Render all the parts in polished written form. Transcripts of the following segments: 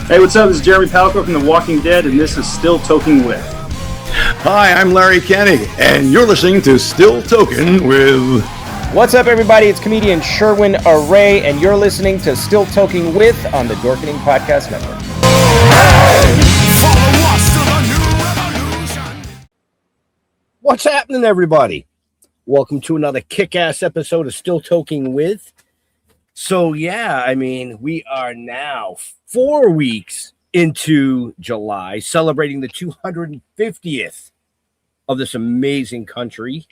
Hey, what's up? This is Jeremy Palco from The Walking Dead, and this is Still Toking With. Hi, I'm Larry Kenny, and you're listening to Still Toking with... What's up, everybody? It's comedian Sherwin Array, and you're listening to Still Toking With on the Dorkening Podcast Network. What's happening, everybody? Welcome to another kick-ass episode of Still Toking With. So, yeah, I mean, we are now 4 weeks into July, celebrating the 250th of this amazing country.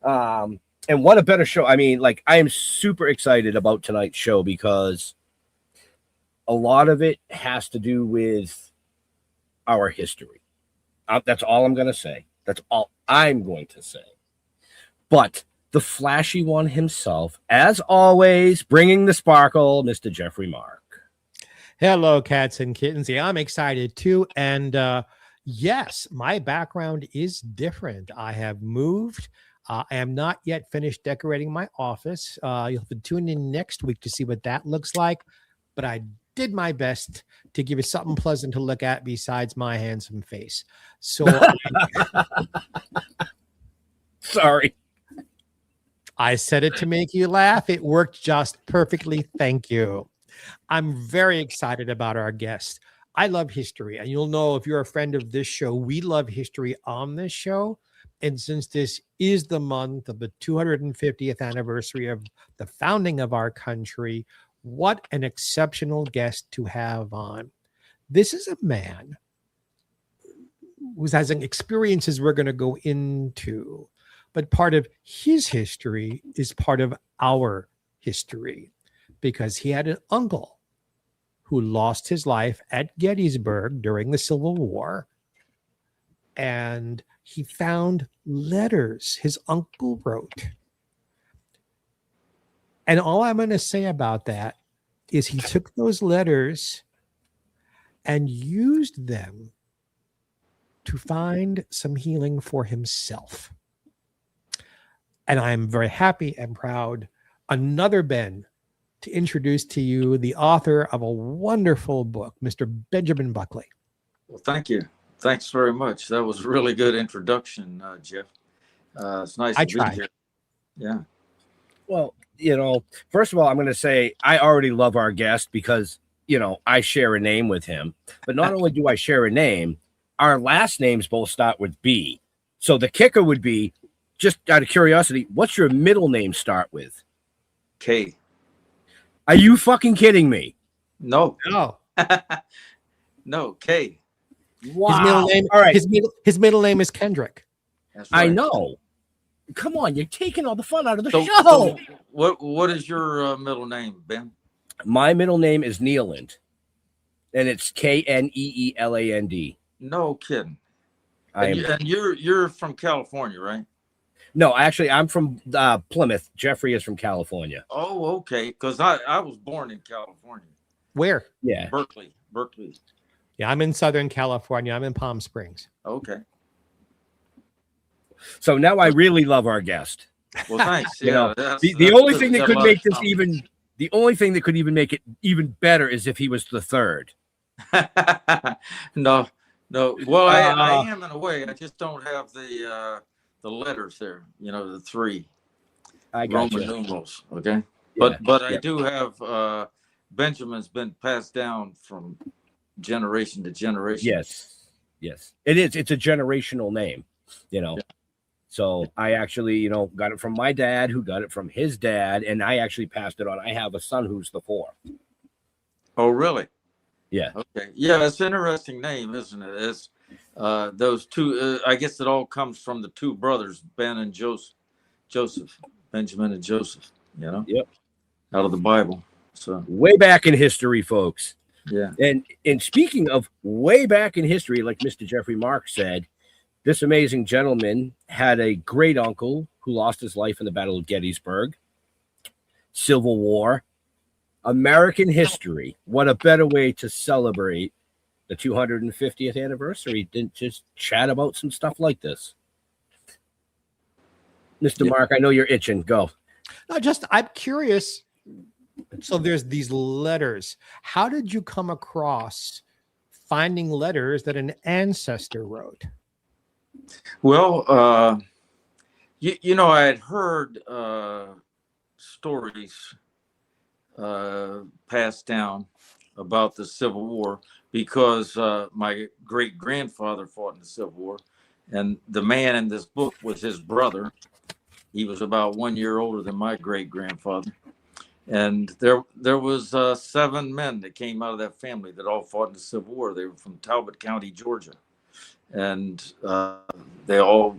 And what a better show. I mean, like, I am super excited about tonight's show because a lot of it has to do with our history. That's all I'm going to say. That's all I'm going to say. But the flashy one himself, as always, bringing the sparkle, Mr. Jeffrey Mark. Hello, cats and kittens. Yeah, I'm excited too. And yes, my background is different. I have moved. I am not yet finished decorating my office. You'll have to tune in next week to see what that looks like. But I did my best to give you something pleasant to look at besides my handsome face. So, Sorry. I said it to make you laugh. It worked just perfectly. Thank you. I'm very excited about our guest. I love history, and you'll know if you're a friend of this show, we love history on this show. And since this is the month of the 250th anniversary of the founding of our country, what an exceptional guest to have on. This is a man who has experiences we're going to go into, but part of his history is part of our history because he had an uncle who lost his life at Gettysburg during the Civil War. And he found letters his uncle wrote. And all I'm going to say about that is he took those letters and used them to find some healing for himself. And I'm very happy and proud, another Ben, to introduce to you the author of a wonderful book, Mr. Benjamin Buckley. Well, thank you. Thanks very much. That was a really good introduction, Jeff. It's nice to be here. Yeah. Well, you know, first of all, I'm going to say I already love our guest because, you know, I share a name with him. But not only do I share a name, our last names both start with B. So the kicker would be, just out of curiosity, what's your middle name start with? K. Are you fucking kidding me? No. No. No, K. Wow. His middle name, all right. His middle name is Kendrick. That's right. I know. Come on, you're taking all the fun out of the show. So what is your middle name, Ben? My middle name is Neeland, and it's Kneeland. No kidding. And you're from California, right? No, actually, I'm from Plymouth. Jeffrey is from California. Oh, okay. Because I was born in California. Where? Yeah. Berkeley. Yeah, I'm in Southern California. I'm in Palm Springs. Okay. So now I really love our guest. Well, thanks. You know, that's the only thing that a could lot make of this stuff. the only thing that could even make it even better is if he was the third. No. Well, I am in a way. I just don't have the letters there. You know, the three I got Roman you. numerals. Okay. Yeah, But I do have Benjamin's been passed down from generation to generation. Yes. It is. It's a generational name, you know. Yeah. So I actually, you know, got it from my dad, who got it from his dad, and I actually passed it on. I have a son who's the fourth. Oh, really? Yeah. Okay. Yeah, it's an interesting name, isn't it? It's those two. I guess it all comes from the two brothers, Ben and Joseph, Benjamin and Joseph. You know. Yep. Out of the Bible. So way back in history, folks. Yeah. And speaking of way back in history, like Mr. Jeffrey Mark said, this amazing gentleman had a great uncle who lost his life in the Battle of Gettysburg. Civil War. American history. What a better way to celebrate the 250th anniversary than just chat about some stuff like this. Mr. Mark, I know you're itching. Go. No, just I'm curious. So there's these letters. How did you come across finding letters that an ancestor wrote? Well, I had heard stories passed down about the Civil War because my great grandfather fought in the Civil War, and the man in this book was his brother. He was about 1 year older than my great grandfather, and there was 7 men that came out of that family that all fought in the Civil War. They were from Talbot County, Georgia, and they all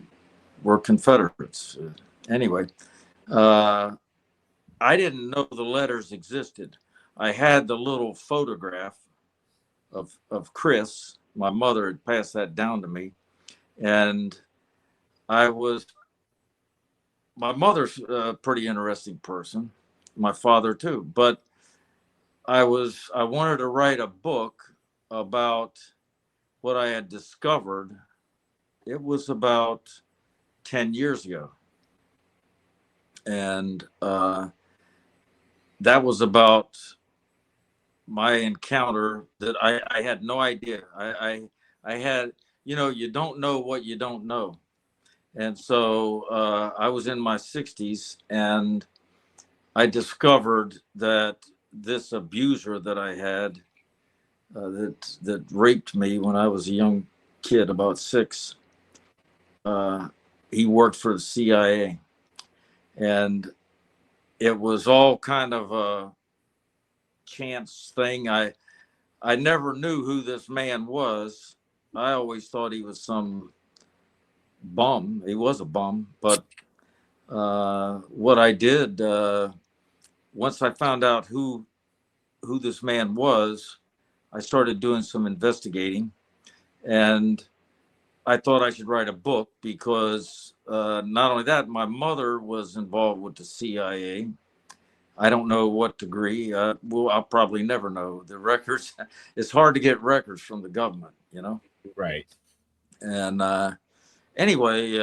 were Confederates. Anyway, I didn't know the letters existed. I had the little photograph of Chris. My mother had passed that down to me, and my mother's a pretty interesting person. My father too, but I wanted to write a book about what I had discovered. It was about 10 years ago. And that was about my encounter that I had no idea. I had, you don't know what you don't know. And so I was in my 60s, and I discovered that this abuser that I had that raped me when I was a young kid, about 6, he worked for the CIA. And it was all kind of a chance thing. I never knew who this man was. I always thought he was some bum. He was a bum. But what I did, once I found out who this man was, I started doing some investigating, and I thought I should write a book because not only that, my mother was involved with the CIA. I don't know what degree. Well, I'll probably never know the records. It's hard to get records from the government, Right. And anyway,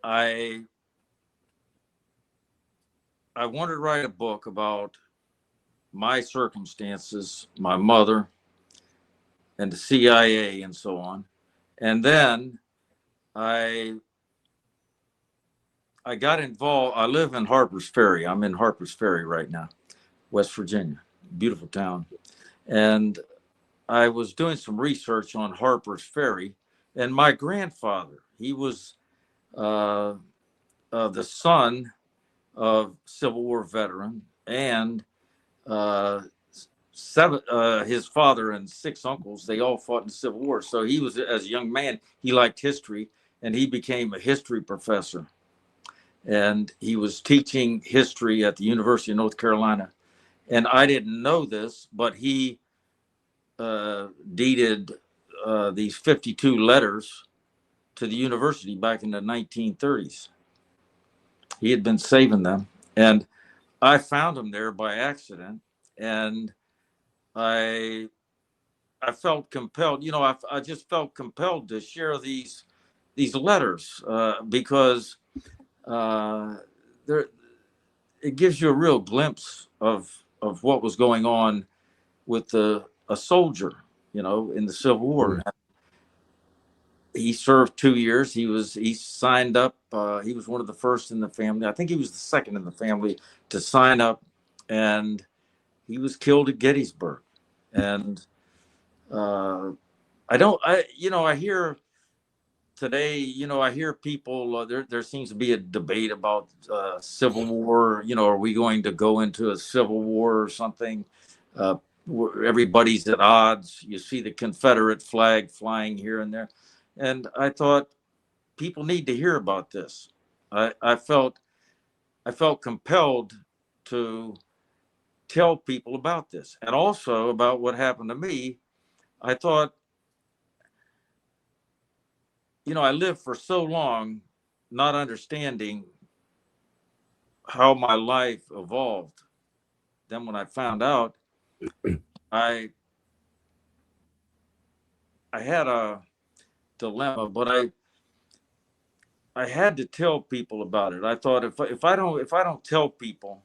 I wanted to write a book about my circumstances, my mother, and the CIA, and so on. And then I got involved. I live in Harper's Ferry. I'm in Harper's Ferry right now, West Virginia, beautiful town. And I was doing some research on Harper's Ferry, and my grandfather, he was the son of Civil War veteran, and his father and 6 uncles, they all fought in the Civil War. So he was, as a young man, he liked history, and he became a history professor. And he was teaching history at the University of North Carolina. And I didn't know this, but he deeded these 52 letters to the university back in the 1930s. He had been saving them, and I found them there by accident. And I felt compelled, I just felt compelled to share these letters because it gives you a real glimpse of what was going on with a soldier, in the Civil War. Mm-hmm. He served 2 years. He signed up. He was one of the first in the family. I think he was the second in the family to sign up, and he was killed at Gettysburg. And I hear today, I hear people, there seems to be a debate about Civil War. Are we going to go into a Civil War or something? Where everybody's at odds. You see the Confederate flag flying here and there. And I thought people need to hear about this. I felt compelled to tell people about this, and also about what happened to me. I thought, I lived for so long not understanding how my life evolved. Then when I found out, I had a dilemma, but I had to tell people about it. I thought if I don't tell people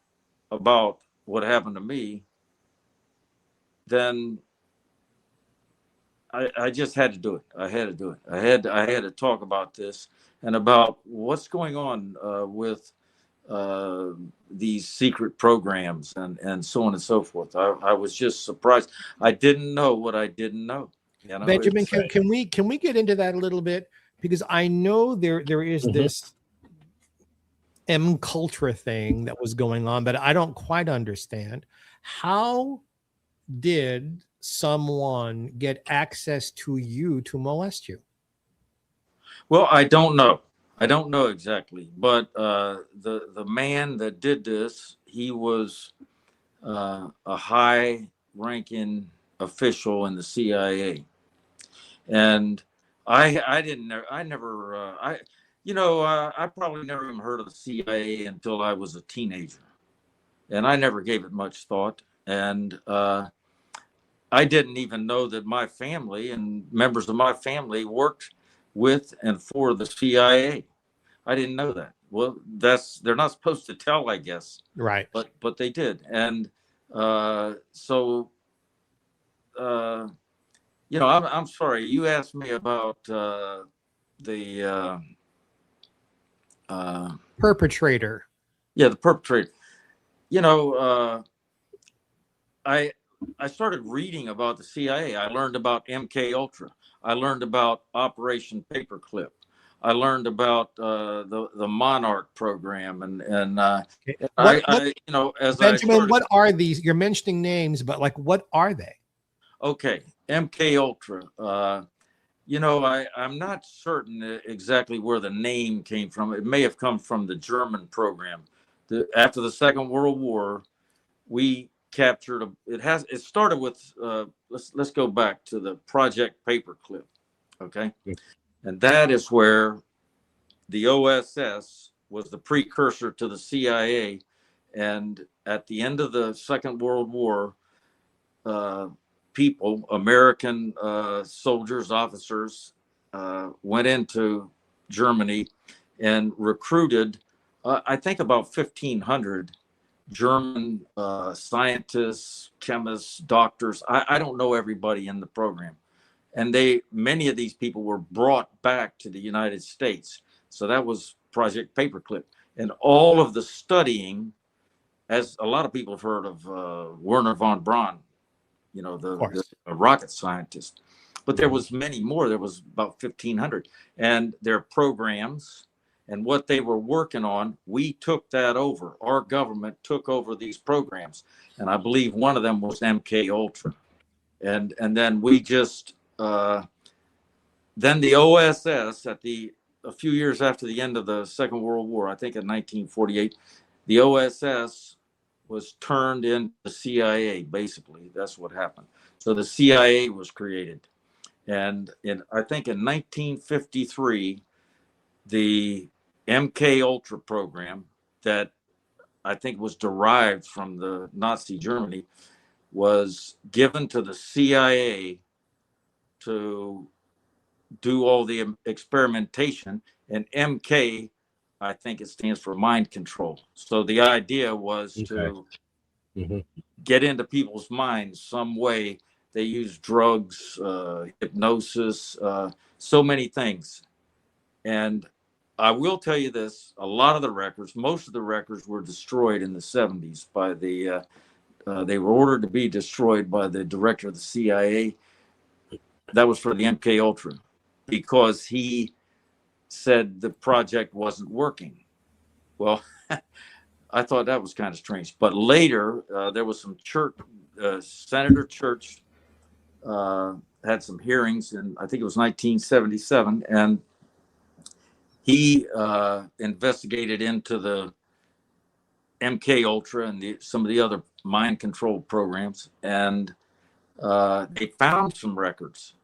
about what happened to me, then I just had to do it. I had to do it. I had to talk about this and about what's going on with these secret programs and so on and so forth. I was just surprised. I didn't know what I didn't know. You know, Benjamin, can we get into that a little bit? Because I know there is this M culture thing that was going on, but I don't quite understand. How did someone get access to you to molest you? Well, I don't know. I don't know exactly, but the man that did this, he was a high-ranking official in the CIA, and I didn't know. I never. I probably never even heard of the CIA until I was a teenager, and I never gave it much thought. And I didn't even know that my family and members of my family worked with and for the CIA. I didn't know that. Well, they're not supposed to tell, I guess. Right. But they did, and so I'm sorry. You asked me about the Perpetrator. yeah, the perpetrator. You know, I started reading about the CIA. I learned about MK Ultra. I learned about Operation Paperclip. I learned about the Monarch program, and Okay. as Benjamin, I started, what are these? You're mentioning names, but like, what are they? okay, MK Ultra. I'm not certain exactly where the name came from. It may have come from the German program. After the Second World War, we captured it started with let's go back to the Project Paperclip, okay? And that is where the OSS was the precursor to the CIA. And at the end of the Second World War, American soldiers, officers, went into Germany and recruited, I think, about 1,500 German scientists, chemists, doctors. I don't know everybody in the program. And many of these people were brought back to the United States. So that was Project Paperclip. And all of the studying, as a lot of people have heard of Werner von Braun, the rocket scientist. But there was many more. There was about 1,500. And their programs and what they were working on, we took that over. Our government took over these programs. And I believe one of them was MK Ultra. And then we just, then the OSS a few years after the end of the Second World War, I think in 1948, the OSS was turned into the CIA, basically. That's what happened. So the CIA was created. And I think in 1953, the MK Ultra program that I think was derived from the Nazi Germany was given to the CIA to do all the experimentation. And MK, I think it stands for mind control. So the idea was to get into people's minds some way. They used drugs, hypnosis, so many things. And I will tell you this, most of the records were destroyed in the 70s by they were ordered to be destroyed by the director of the CIA. That was for the MK Ultra, because he said the project wasn't working. Well, I thought that was kind of strange. But later, there was some Senator Church had some hearings, and I think it was 1977, and he investigated into the MK Ultra and some of the other mind control programs, and they found some records.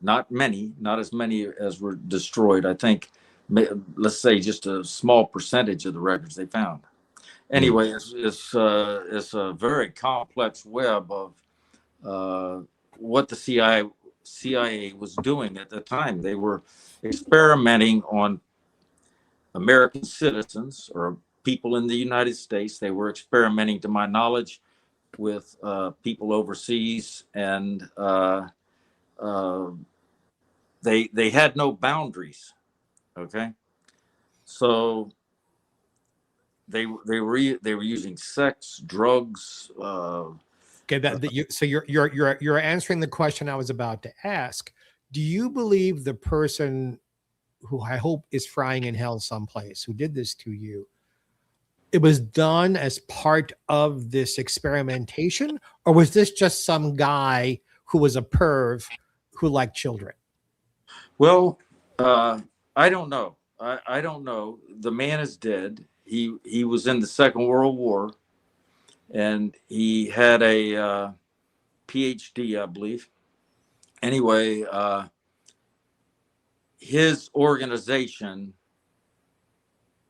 Not as many as were destroyed. I think, let's say, just a small percentage of the records they found. Anyway, it's a very complex web of what the CIA was doing at the time. They were experimenting on American citizens or people in the United States. They were experimenting, to my knowledge, with people overseas, and they had no boundaries. Okay, so they were using sex, drugs. Okay, so you're answering the question I was about to ask. Do you believe the person who I hope is frying in hell someplace who did this to you, it was done as part of this experimentation, or was this just some guy who was a perv who liked children? Well, I don't know. I don't know. The man is dead. He was in the Second World War, and he had a PhD, I believe. Anyway, his organization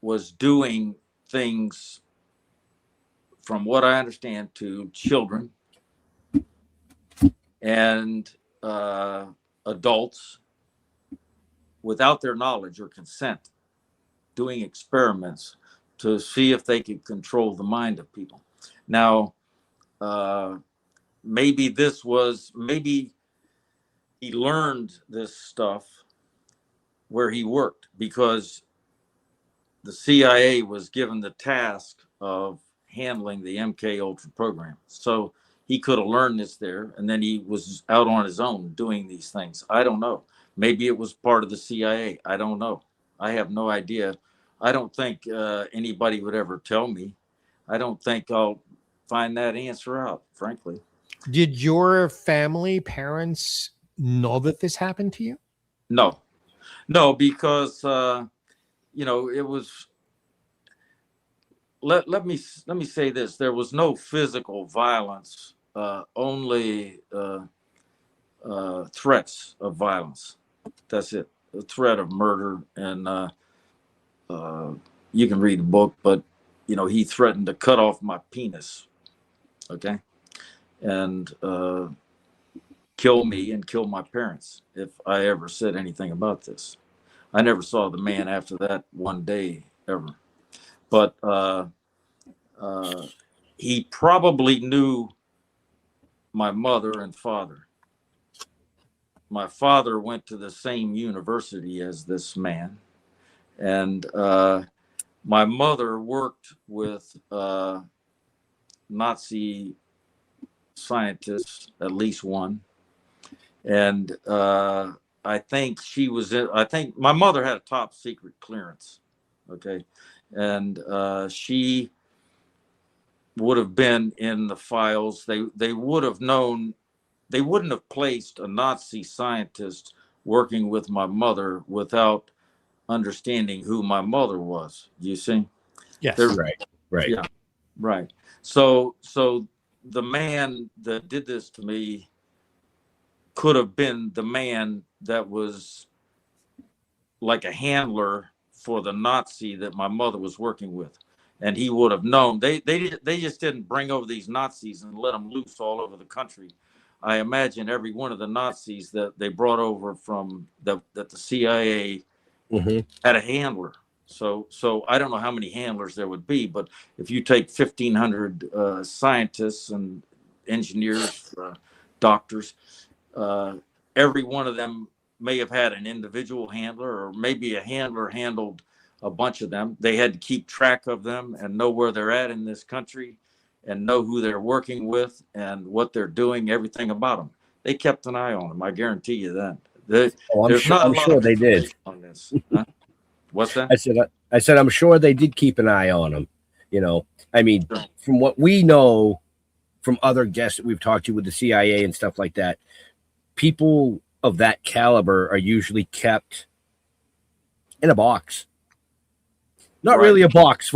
was doing things, from what I understand, to children and adults without their knowledge or consent, doing experiments to see if they could control the mind of people. Now, maybe he learned this stuff where he worked, because the CIA was given the task of handling the MK Ultra program. So he could have learned this there, and then he was out on his own doing these things. I don't know. Maybe it was part of the CIA. I don't know. I have no idea. I don't think anybody would ever tell me. I don't think I'll find that answer out, frankly. Did your family, parents know that this happened to you? No, because it was. Let me say this: there was no physical violence, only threats of violence. That's it. The threat of murder, and you can read the book, but he threatened to cut off my penis. Okay, and kill me and kill my parents if I ever said anything about this. I never saw the man after that one day ever. But he probably knew my mother and father. My father went to the same university as this man. And my mother worked with Nazi scientists, at least one. And I think my mother had a top secret clearance. Okay. And she would have been in the files. They would have known. They wouldn't have placed a Nazi scientist working with my mother without understanding who my mother was. You see? Yes. Right. Yeah. Right. So the man that did this to me could have been the man that was like a handler for the Nazi that my mother was working with, and he would have known. They just didn't bring over these Nazis and let them loose all over the country. I imagine every one of the Nazis that they brought over from that the CIA had a handler. So I don't know how many handlers there would be, but if you take 1,500 scientists and engineers, doctors, every one of them may have had an individual handler, or maybe a handler handled a bunch of them. They had to keep track of them and know where they're at in this country and know who they're working with and what they're doing, everything about them. They kept an eye on them. I guarantee you that. I'm sure they did. On this. Huh? What's that? I said, I'm sure they did keep an eye on them. I mean, from what we know from other guests that we've talked to with the CIA and stuff like that, people of that caliber are usually kept in a box. Not really a box,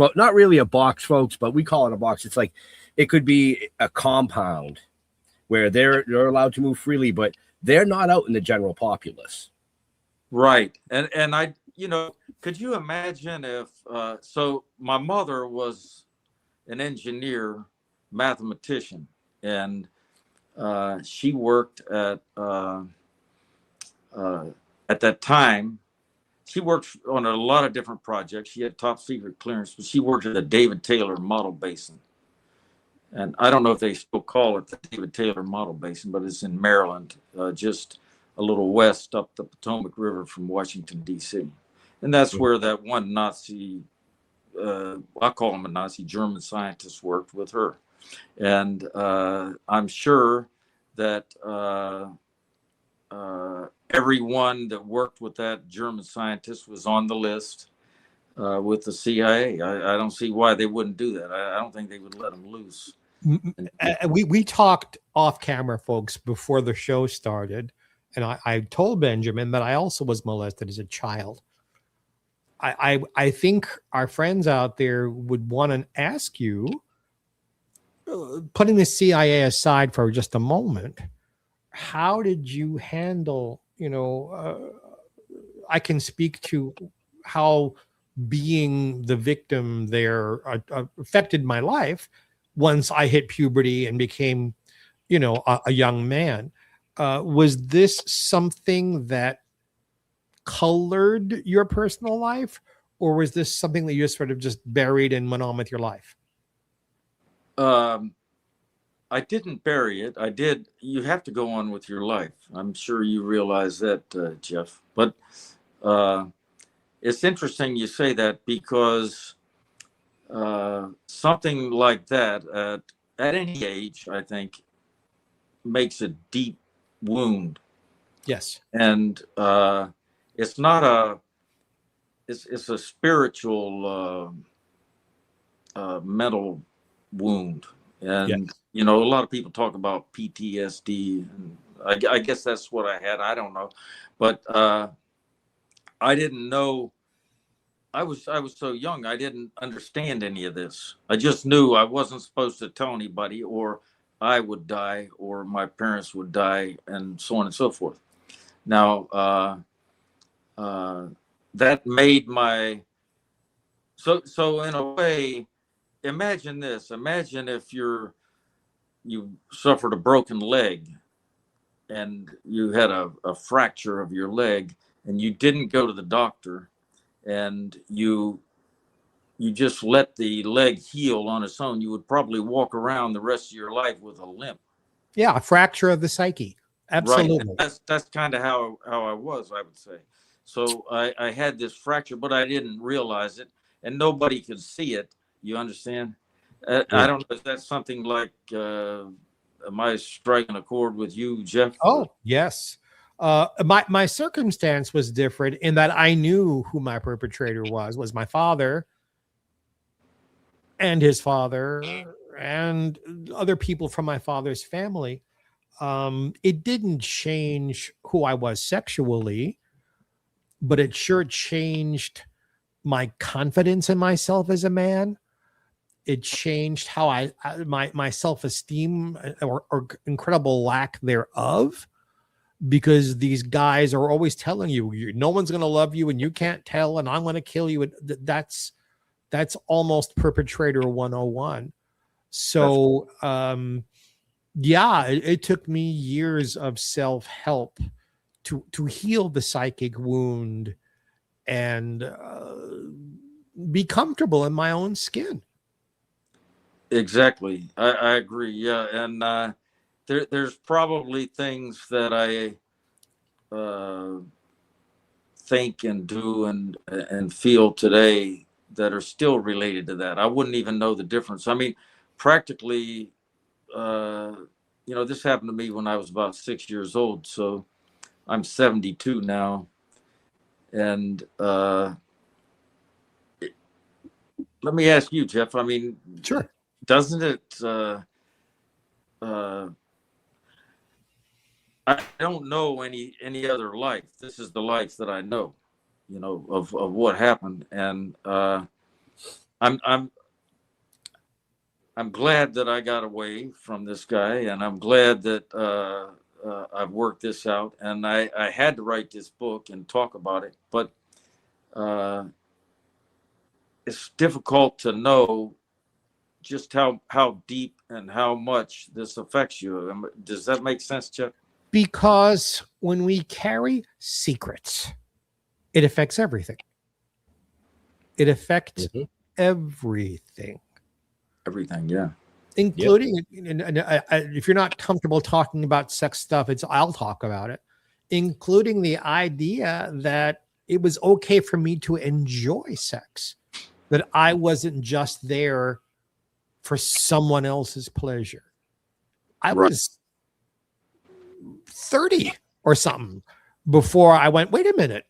folks, but we call it a box. It's like it could be a compound where they're allowed to move freely, but they're not out in the general populace. Right. And I, could you imagine if so my mother was an engineer, mathematician, and she worked at that time, she worked on a lot of different projects. She had top secret clearance, but she worked at the David Taylor Model Basin. And I don't know if they still call it the David Taylor Model Basin, but it's in Maryland, just a little west up the Potomac River from Washington, D.C. And that's where that one Nazi, I call him a Nazi, German scientist worked with her. And I'm sure that everyone that worked with that German scientist was on the list with the CIA. I don't see why they wouldn't do that. I don't think they would let them loose. We talked off camera, folks, before the show started, and I told Benjamin that I also was molested as a child. I think our friends out there would want to ask you, putting the CIA aside for just a moment, how did you handle, I can speak to how being the victim there affected my life once I hit puberty and became, a young man. Was this something that colored your personal life, or was this something that you sort of just buried and went on with your life? I didn't bury it. I did. You have to go on with your life. I'm sure you realize that, Jeff. But it's interesting you say that, because something like that at any age, I think, makes a deep wound. Yes. And it's not it's a spiritual mental wound. And a lot of people talk about PTSD, and I guess that's what I had. I don't know, but I didn't know. I was so young. I didn't understand any of this. I just knew I wasn't supposed to tell anybody, or I would die, or my parents would die, and so on and so forth. Now, that made my so in a way. Imagine this. Imagine if you suffered a broken leg, and you had a fracture of your leg, and you didn't go to the doctor, and you just let the leg heal on its own. You would probably walk around the rest of your life with a limp. Yeah, a fracture of the psyche. Absolutely. Right. That's kind of how I was, I would say. So I had this fracture, but I didn't realize it, and nobody could see it. You understand? I don't know if that's something like, am I striking a chord with you, Jeff? Oh, yes. My circumstance was different in that I knew who my perpetrator was my father and his father and other people from my father's family. It didn't change who I was sexually, but it sure changed my confidence in myself as a man. It changed how my self-esteem or incredible lack thereof, because these guys are always telling you no one's going to love you and you can't tell, and I'm going to kill you. And that's almost perpetrator 101. So, it took me years of self-help to heal the psychic wound and be comfortable in my own skin. Exactly. I agree. Yeah. And there's probably things that I think and do and feel today that are still related to that. I wouldn't even know the difference. I mean, practically, this happened to me when I was about 6 years old. So I'm 72 now. And let me ask you, Jeff, I mean, sure. Doesn't it? I don't know any other life. This is the life that I know, of what happened, and I'm glad that I got away from this guy, and I'm glad that I've worked this out, and I had to write this book and talk about it, but it's difficult to know just how deep and how much this affects you. Does that make sense, Jeff? Because when we carry secrets, it affects everything. It affects Mhm. everything, Everything, yeah. including, and if you're not comfortable talking about sex stuff, I'll talk about it, including the idea that it was okay for me to enjoy sex, that I wasn't just there for someone else's pleasure. I Right. was 30 or something before I went, wait a minute,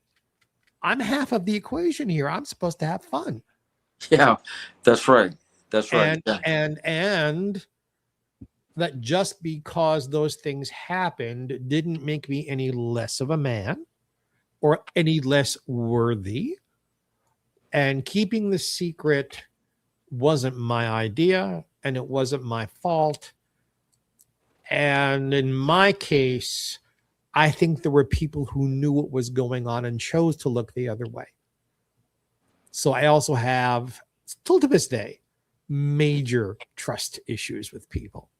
I'm half of the equation here. I'm supposed to have fun. Yeah, that's right. That's right. And that just because those things happened didn't make me any less of a man or any less worthy. And keeping the secret wasn't my idea, and it wasn't my fault. And in my case, I think there were people who knew what was going on and chose to look the other way. So I also have, still to this day, major trust issues with people,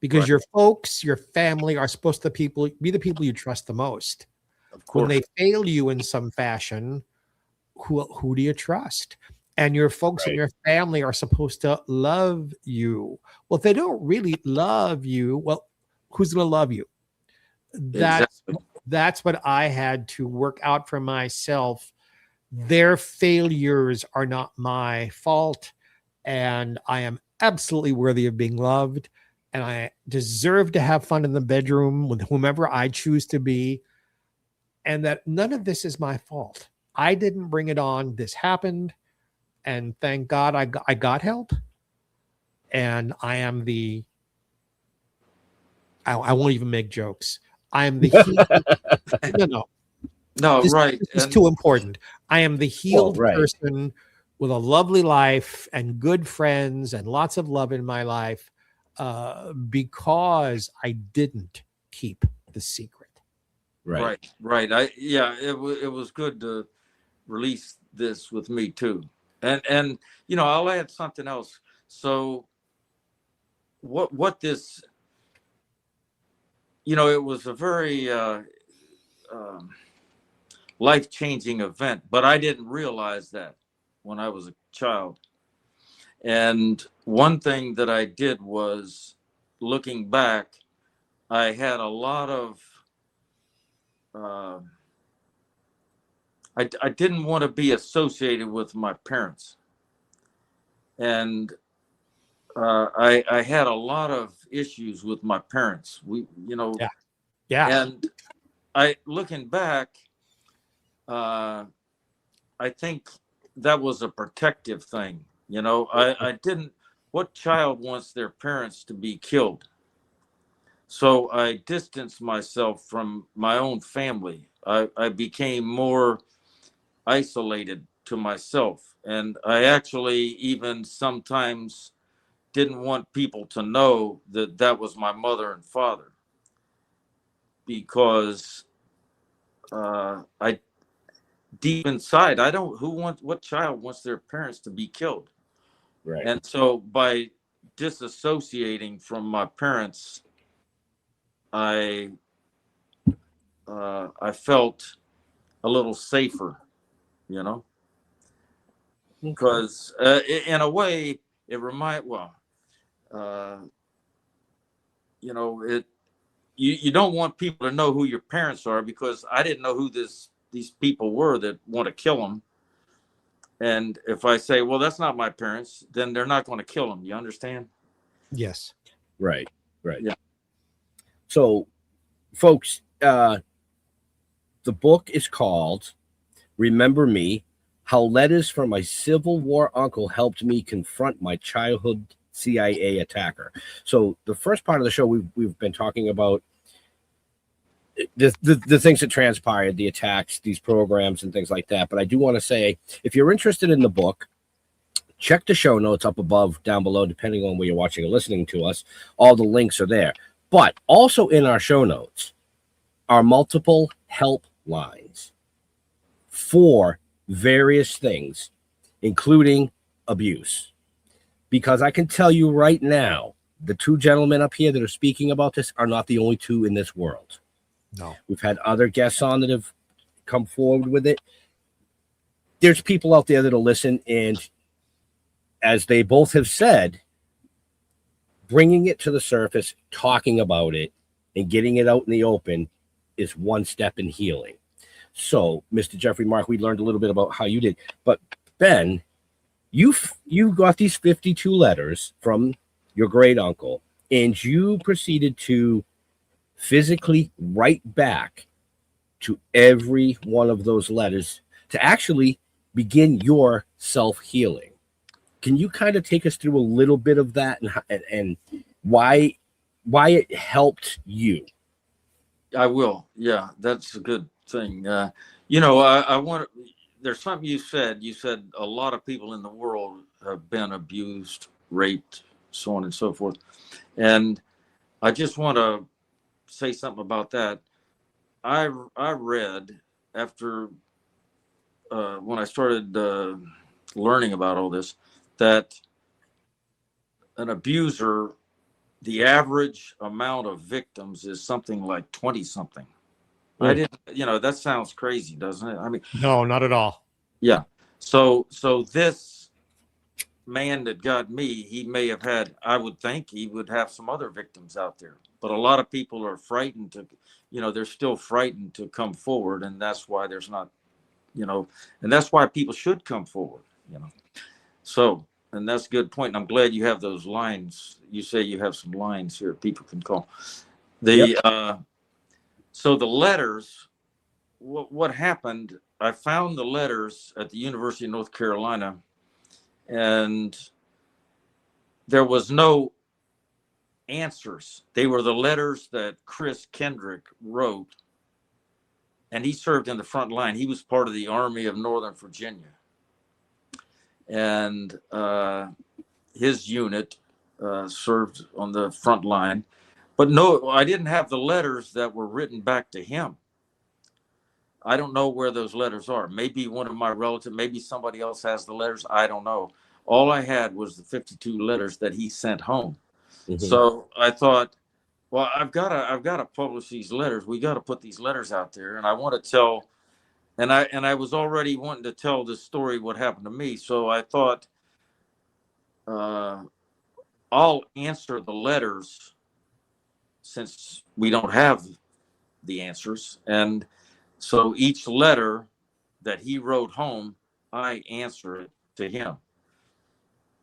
because Right. your folks, your family are supposed to be the people you trust the most. Of When course. they fail you in some fashion, who do you trust? And your folks and Right. your family are supposed to love you. Well, if they don't really love you, well, who's going to love you? Exactly. That's what I had to work out for myself. Their failures are not my fault, and I am absolutely worthy of being loved, and I deserve to have fun in the bedroom with whomever I choose to be, and that none of this is my fault. I didn't bring it on. This happened, and thank God I got help, and I am the I won't even make jokes. I am the no. No, This right. is And too important. I am the healed right. person with a lovely life and good friends and lots of love in my life, because I didn't keep the secret. Right. right. It was good to release this with me too. And I'll add something else. So what this, it was a very um, life-changing event, but I didn't realize that when I was a child. And one thing that I did was, looking back, I had a lot of I didn't want to be associated with my parents, and I had a lot of issues with my parents. Yeah. And looking back, I think that was a protective thing. I didn't. What child wants their parents to be killed? So I distanced myself from my own family. I became more isolated to myself. And I actually even sometimes didn't want people to know that was my mother and father, because I deep inside, I don't, what child wants their parents to be killed? Right. And so by disassociating from my parents, I felt a little safer, because in a way it it you don't want people to know who your parents are, because I didn't know who these people were that want to kill them. And if I say, well, that's not my parents, then they're not going to kill them. You understand? Yes. Right. Yeah. So, folks, the book is called Remember Me: How Letters from My Civil War Uncle Helped Me Confront My Childhood CIA Attacker. So the first part of the show, we've been talking about the things that transpired, the attacks, these programs and things like that. But I do want to say, if you're interested in the book, check the show notes up above, down below, depending on where you're watching or listening to us. All the links are there. But also in our show notes are multiple help lines for various things, including abuse. Because I can tell you right now, the two gentlemen up here that are speaking about this are not the only two in this world. No. We've had other guests on that have come forward with it. there's people out there that'll listen, and as they both have said, bringing it to the surface, talking about it, and getting it out in the open is one step in healing. So, Mr. Jeffrey Mark, we learned a little bit about how you did, but Ben, you got these 52 letters from your great uncle, and you proceeded to physically write back to every one of those letters to actually begin your self-healing. Can you kind of take us through a little bit of that and why it helped you? I will. Yeah, that's a good thing. I want to, there's something you said. You said a lot of people in the world have been abused, raped, so on and so forth. And I just want to say something about that. I read after when I started learning about all this that an abuser, the average amount of victims is something like 20 something. I didn't, that sounds crazy, doesn't it? I mean, No, not at all. yeah. So this man that got me, he may have had, I would think he would have some other victims out there, but a lot of people are frightened to, they're still frightened to come forward. And that's why there's not, and that's why people should come forward, So, and that's a good point. And I'm glad you have those lines. You say you have some lines here people can call. So the letters, what happened, I found the letters at the University of North Carolina, and there was no answers. They were the letters that Chris Kendrick wrote, and he served in the front line. He was part of the Army of Northern Virginia. And his unit served on the front line. But no, I didn't have the letters that were written back to him. I don't know where those letters are. Maybe one of my relatives, maybe somebody else has the letters. I don't know. All I had was the 52 letters that he sent home. Mm-hmm. So I thought, well, I've got to publish these letters. We got to put these letters out there. And I want to tell, and I was already wanting to tell this story, what happened to me. So I thought, I'll answer the letters since we don't have the answers. And so each letter that he wrote home, I answer it to him.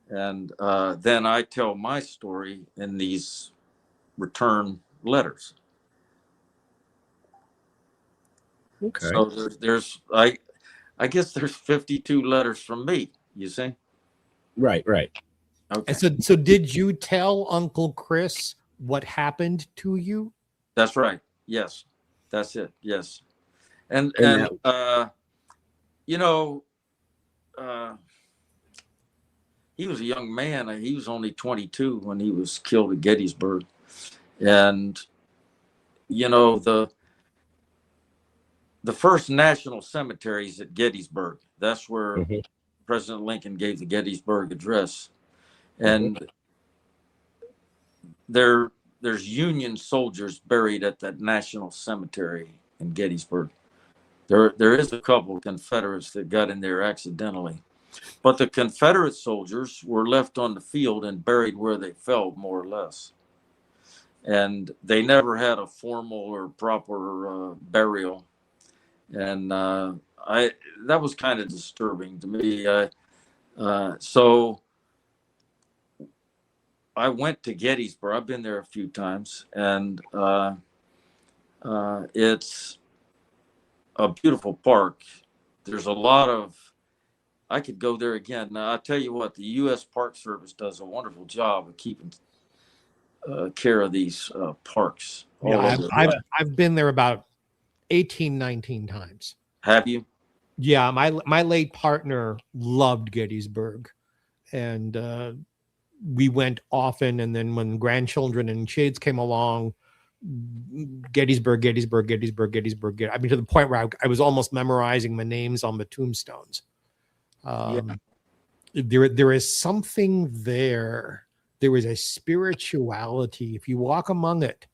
And then I tell my story in these return letters. Okay. So there's I guess there's 52 letters from me, you see? Right. Okay. And so did you tell Uncle Chris what happened to you? That's right. Yes. That's it. Yes. And he was a young man. He was only 22 when he was killed at Gettysburg. And, the first national cemetery is at Gettysburg. That's where President Lincoln gave the Gettysburg Address. And there's Union soldiers buried at that national cemetery in Gettysburg. There is a couple of Confederates that got in there accidentally. But the Confederate soldiers were left on the field and buried where they fell, more or less. And they never had a formal or proper burial. And that was kind of disturbing to me. So I went to Gettysburg. I've been there a few times, and it's a beautiful park. There's a lot of, I could go there again. Now, I'll tell you what, the U.S. Park Service does a wonderful job of keeping care of these parks. Yeah, I've been there about 18, 19 times. Have you? Yeah, my late partner loved Gettysburg, and we went often. And then when grandchildren and kids came along, Gettysburg. I mean, to the point where I was almost memorizing the names on the tombstones. There is something there. There is a spirituality. If you walk among it,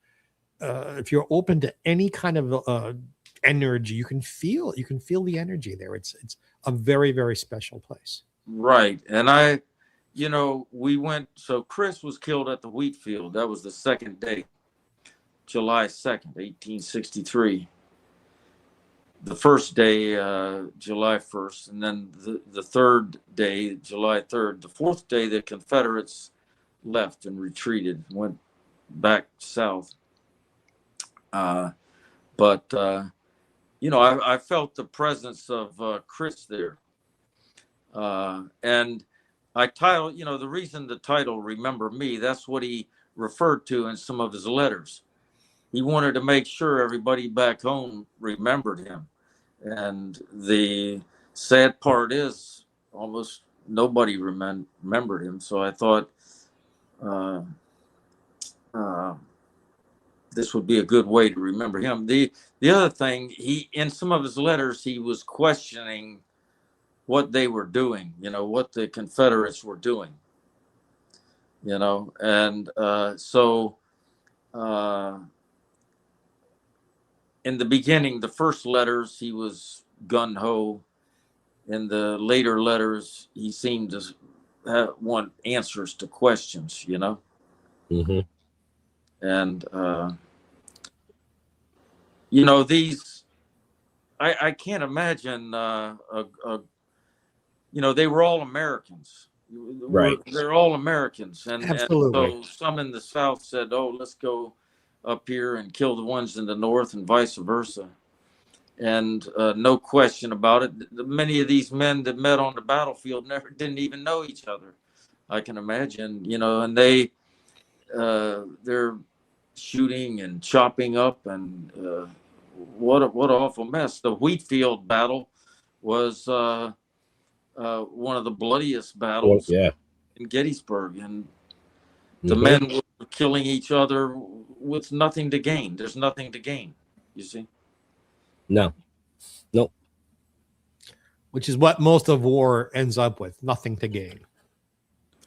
if you're open to any kind of energy. You can feel the energy there. It's a very, very special place. Right. And we went, so Chris was killed at the wheat field. That was the second day, July 2nd, 1863. The first day, July 1st, and then the third day, July 3rd. The fourth day, the Confederates left and retreated, went back south. But I felt the presence of Chris there. And I titled, the reason the title Remember Me, that's what he referred to in some of his letters. He wanted to make sure everybody back home remembered him. And the sad part is almost nobody remembered him. So I thought this would be a good way to remember him. The other thing, in some of his letters, he was questioning what they were doing, what the Confederates were doing, and so in the beginning, the first letters, he was gung-ho. In the later letters, he seemed to want answers to questions, Mm-hmm. And, these, I can't imagine, they were all Americans. Right. They're all Americans. Absolutely. And so some in the South said, oh, let's go up here and kill the ones in the North and vice versa. And no question about it. Many of these men that met on the battlefield didn't even know each other. I can imagine, and they're shooting and chopping up, and what an awful mess. The Wheatfield battle was one of the bloodiest battles in Gettysburg, and the men were killing each other with nothing to gain. There's nothing to gain, you see. No. Which is what most of war ends up with, nothing to gain.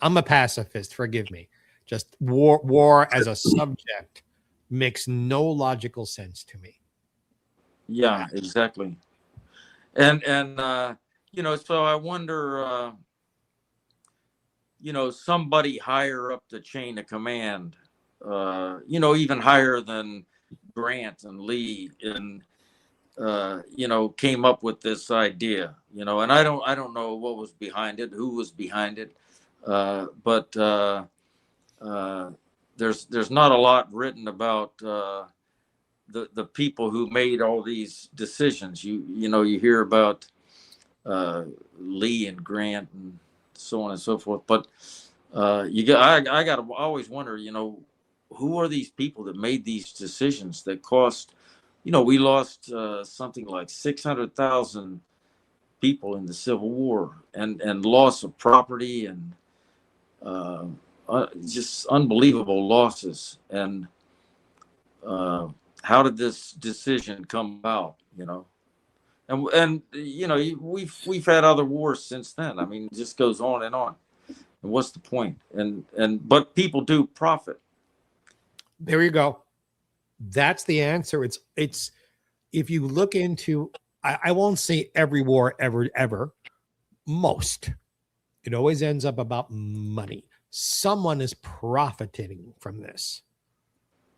I'm a pacifist, forgive me. Just war as a subject makes no logical sense to me. Yeah, exactly. And so I wonder, somebody higher up the chain of command, even higher than Grant and Lee, and came up with this idea, and I don't know what was behind it, who was behind it, but there's not a lot written about the people who made all these decisions. You hear about Lee and Grant and so on and so forth, but I got to always wonder, who are these people that made these decisions that cost, we lost something like 600,000 people in the Civil War, and loss of property, and just unbelievable losses. And how did this decision come about? And we've had other wars since then. I mean, it just goes on and on. And what's the point? But people do profit. There you go. That's the answer. It's if you look into, I won't say every war ever, most, it always ends up about money. Someone is profiting from this.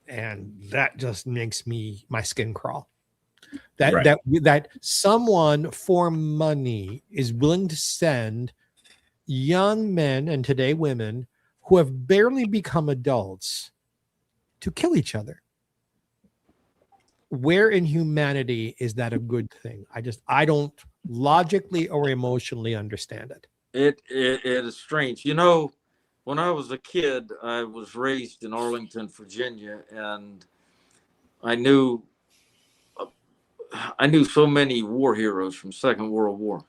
And that just makes my skin crawl. That someone for money is willing to send young men, and today women, who have barely become adults to kill each other. Where in humanity is that a good thing? I don't logically or emotionally understand it. It is strange. When I was a kid, I was raised in Arlington, Virginia, and I knew so many war heroes from Second World War.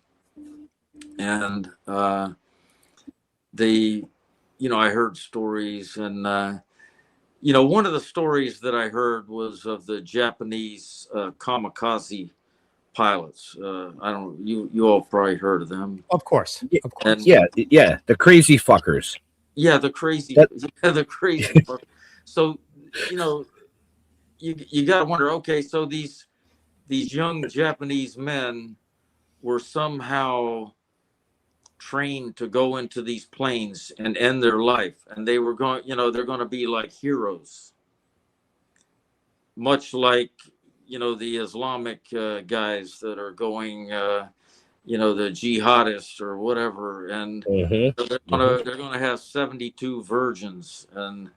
And I heard stories, and one of the stories that I heard was of the Japanese kamikaze pilots. You all probably heard of them. Of course. And, yeah, the crazy fuckers. Yeah, the crazy fuckers. So, you got to wonder, okay, so these these young Japanese men were somehow trained to go into these planes and end their life, and they were going, they're going to be like heroes, much like the Islamic guys that are going, the jihadists or whatever, and they're gonna have 72 virgins, and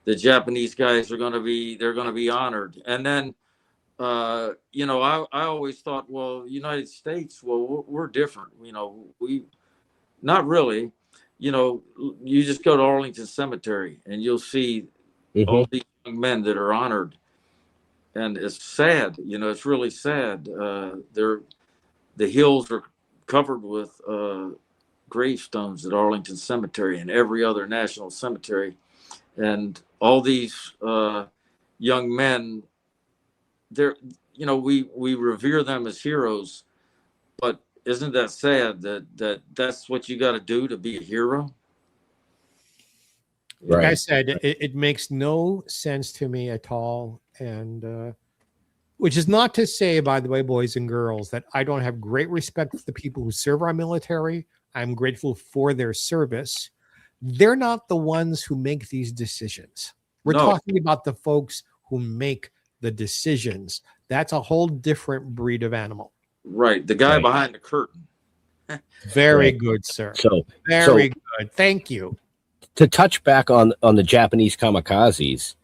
the Japanese guys they're gonna be honored. And then I always thought, well, United States, well, we're different. We not really. You just go to Arlington Cemetery and you'll see all these young men that are honored, and it's sad. It's really sad. The hills are covered with gravestones at Arlington Cemetery and every other national cemetery, and all these young men. We revere them as heroes, but isn't that sad that's what you got to do to be a hero? Like I said, it makes no sense to me at all. And which is not to say, by the way, boys and girls, that I don't have great respect for the people who serve our military. I'm grateful for their service. They're not the ones who make these decisions. We're talking about the folks who make the decisions. That's a whole different breed of animal. Right. The guy behind the curtain. Very good, sir. So very good. Thank you. To touch back on the Japanese kamikazes,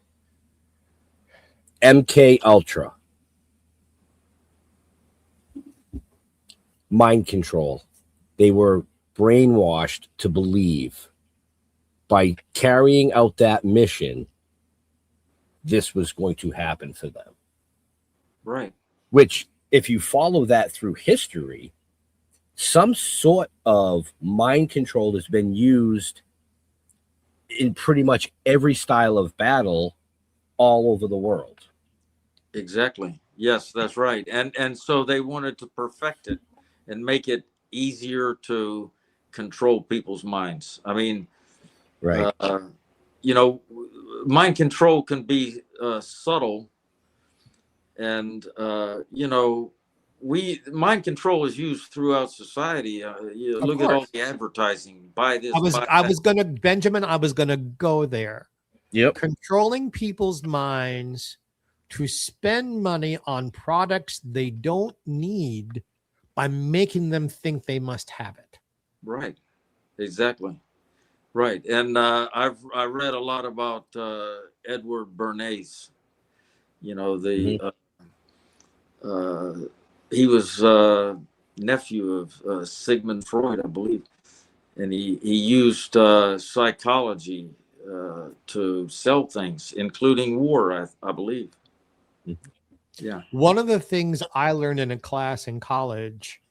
MK Ultra, mind control. They were brainwashed to believe by carrying out that mission, this was going to happen for them. Right. Which, if you follow that through history, some sort of mind control has been used in pretty much every style of battle all over the world. Exactly. Yes, that's right. And so they wanted to perfect it and make it easier to control people's minds. I mean, right. Mind control can be subtle, and mind control is used throughout society. Look at all the advertising. Buy this. Benjamin, I was gonna go there. Yep. Controlling people's minds to spend money on products they don't need by making them think they must have it. Right. Exactly. Right. And I read a lot about Edward Bernays. He was nephew of Sigmund Freud, I believe, and he used psychology to sell things, including war, I believe. Yeah. One of the things I learned in a class in college,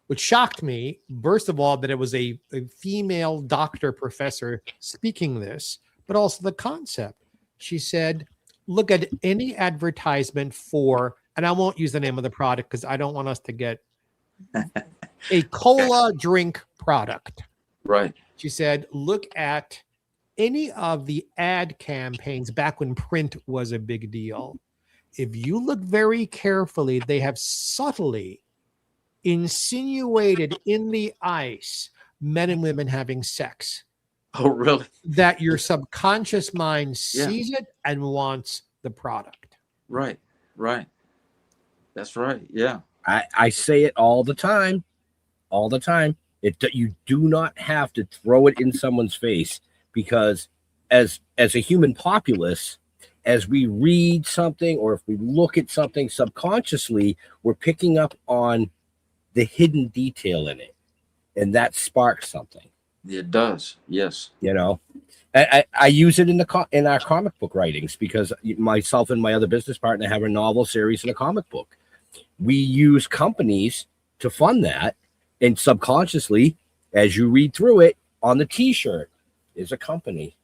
which shocked me, first of all, that it was a female doctor professor speaking this, but also the concept. She said, look at any advertisement for, and I won't use the name of the product because I don't want us to get a cola drink product. Right. She said, look at any of the ad campaigns back when print was a big deal. If you look very carefully, they have subtly insinuated in the ice men and women having sex. Oh, really? That your subconscious mind sees it and wants the product. Right. Right. That's right. Yeah. I say it all the time. All the time. You do not have to throw it in someone's face, because as a human populace, as we read something or if we look at something subconsciously, we're picking up on the hidden detail in it, and that sparks something. It does. Yes. I use it in our comic book writings, because myself and my other business partner have a novel series and a comic book. We use companies to fund that, and subconsciously, as you read through it, on the T-shirt is a company.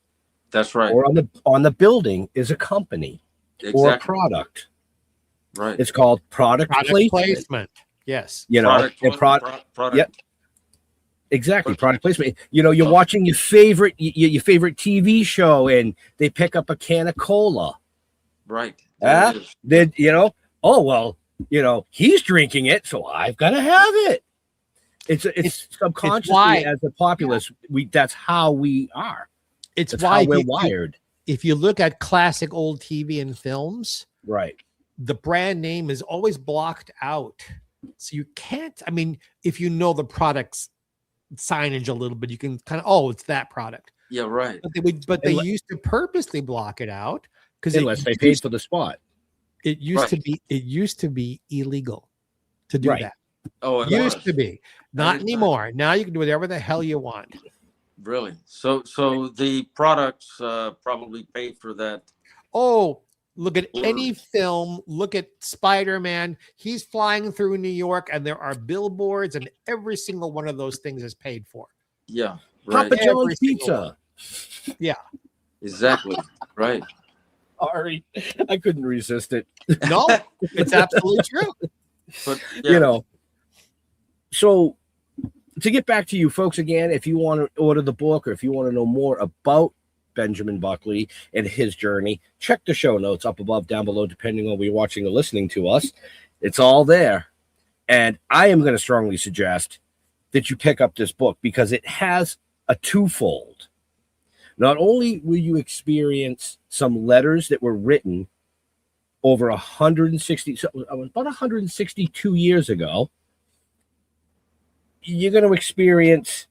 That's right. Or on the building is a company. Exactly. Or a product. Right. It's called product placement. Yes. Product. Yep. Exactly. Product placement. You're watching your favorite TV show, and they pick up a can of cola. Right. Oh, well, he's drinking it, so I've got to have it. It's subconsciously, why, as a populace, that's how we are. It's That's why how we're wired. If you look at classic old TV and films, right, the brand name is always blocked out. So you can't, I mean, if you know the product's signage a little bit, you can kind of, oh, it's that product. Yeah, right. But they used to purposely block it out because unless they paid for the spot. It used to be illegal to do that. Oh, it used to be. Not anymore. Now you can do whatever the hell you want. Really? So the products probably pay for that. Oh, look at any film. Look at Spider-Man. He's flying through New York, and there are billboards, and every single one of those things is paid for. Yeah, right. Papa John's Pizza. Yeah, exactly. Right. Sorry, I couldn't resist it. No, it's absolutely true. But so to get back to you folks again, if you want to order the book or if you want to know more about Benjamin Buckley and his journey, check the show notes up above, down below, depending on where you're watching or listening to us. It's all there. And I am going to strongly suggest that you pick up this book because it has a twofold. Not only will you experience some letters that were written over 162 years ago, you're going to experience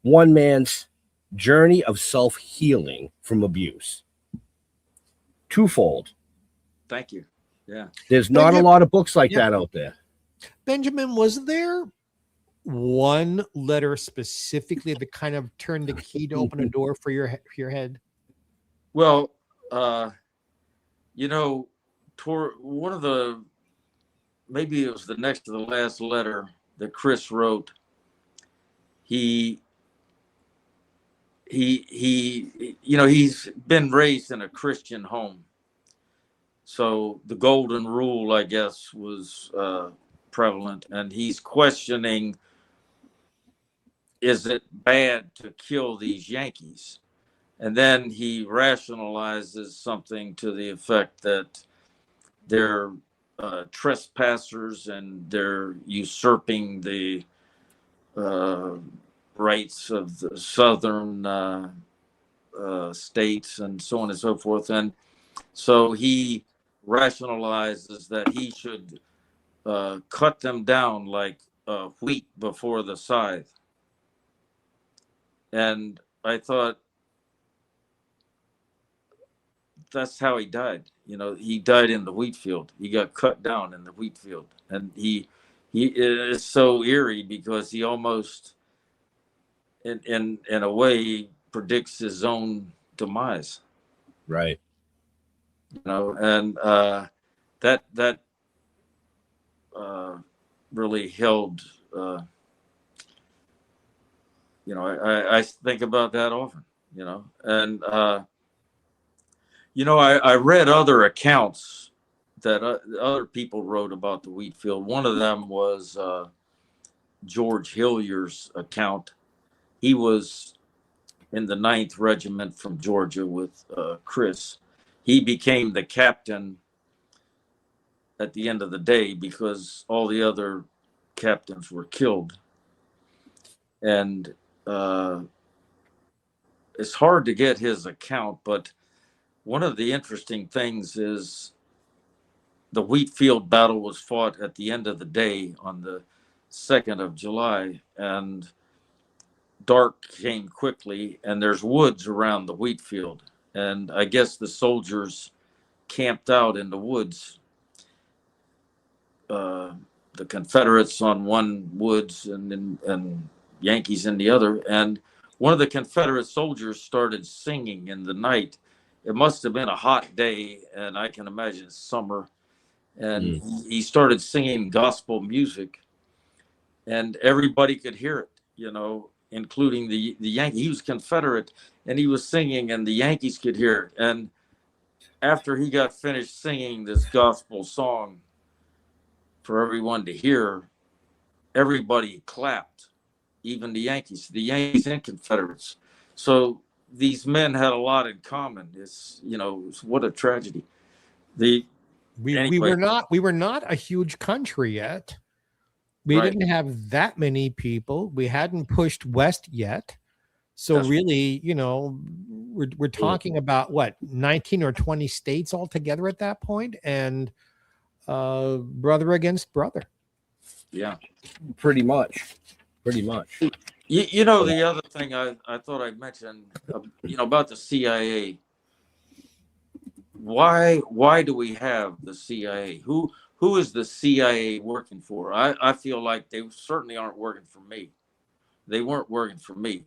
one man's journey of self-healing from abuse. Twofold. Thank you. Yeah. There's not a lot of books like that out there. Benjamin, was there one letter specifically that kind of turned the key to open a door for your head? Well, one of the, maybe it was the next to the last letter that Chris wrote. He's been raised in a Christian home. So the golden rule, I guess, was prevalent, and he's questioning, is it bad to kill these Yankees? And then he rationalizes something to the effect that they're trespassers and they're usurping the rights of the southern states and so on and so forth. And so he rationalizes that he should cut them down like wheat before the scythe. And I thought, that's how he died. He died in the wheat field. He got cut down in the wheat field. And he is so eerie because he almost, in a way, predicts his own demise. Right. And that really held, I think about that often, and I read other accounts that other people wrote about the wheat field. One of them was George Hillier's account. He was in the 9th Regiment from Georgia with Chris. He became the captain at the end of the day because all the other captains were killed. And it's hard to get his account, but one of the interesting things is the wheat field battle was fought at the end of the day on the 2nd of July, and dark came quickly, and there's woods around the wheat field. And I guess the soldiers camped out in the woods, the Confederates on one woods and Yankees in the other. And one of the Confederate soldiers started singing in the night. It must have been a hot day, and I can imagine summer. And he started singing gospel music, and everybody could hear it, including the Yankees. He was Confederate, and he was singing, and the Yankees could hear it. And after he got finished singing this gospel song for everyone to hear, everybody clapped, even the Yankees and Confederates. So these men had a lot in common. It's what a tragedy. We Anyway. we were not a huge country yet. We Right. didn't have that many people. We hadn't pushed west yet. So That's- really, we're talking about what, 19 or 20 states altogether at that point, and brother against brother. Yeah. Pretty much. You know, the other thing I thought I'd mention, about the CIA. Why do we have the CIA? Who is the CIA working for? I feel like they certainly aren't working for me. They weren't working for me.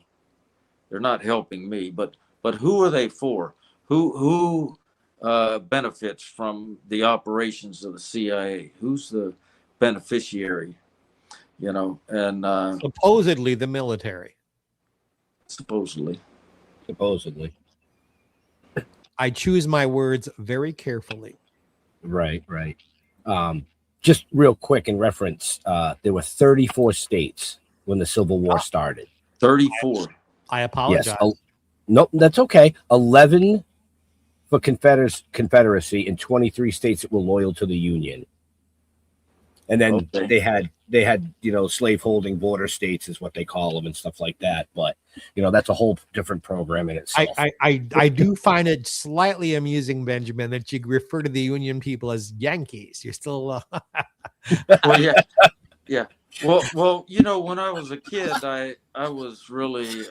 They're not helping me. But who are they for? Who benefits from the operations of the CIA? Who's the beneficiary? And Supposedly the military. supposedly. I choose my words very carefully. Right. Just real quick in reference, there were 34 states when the Civil War started. 34. I apologize. Yes. Nope, that's okay. 11 for Confederacy and 23 states that were loyal to the Union. And then Okay. they had slaveholding border states is what they call them and stuff like that. But that's a whole different program in itself. I do find it slightly amusing, Benjamin, that you refer to the Union people as Yankees. You're still Well, yeah. Well, when I was a kid, I was really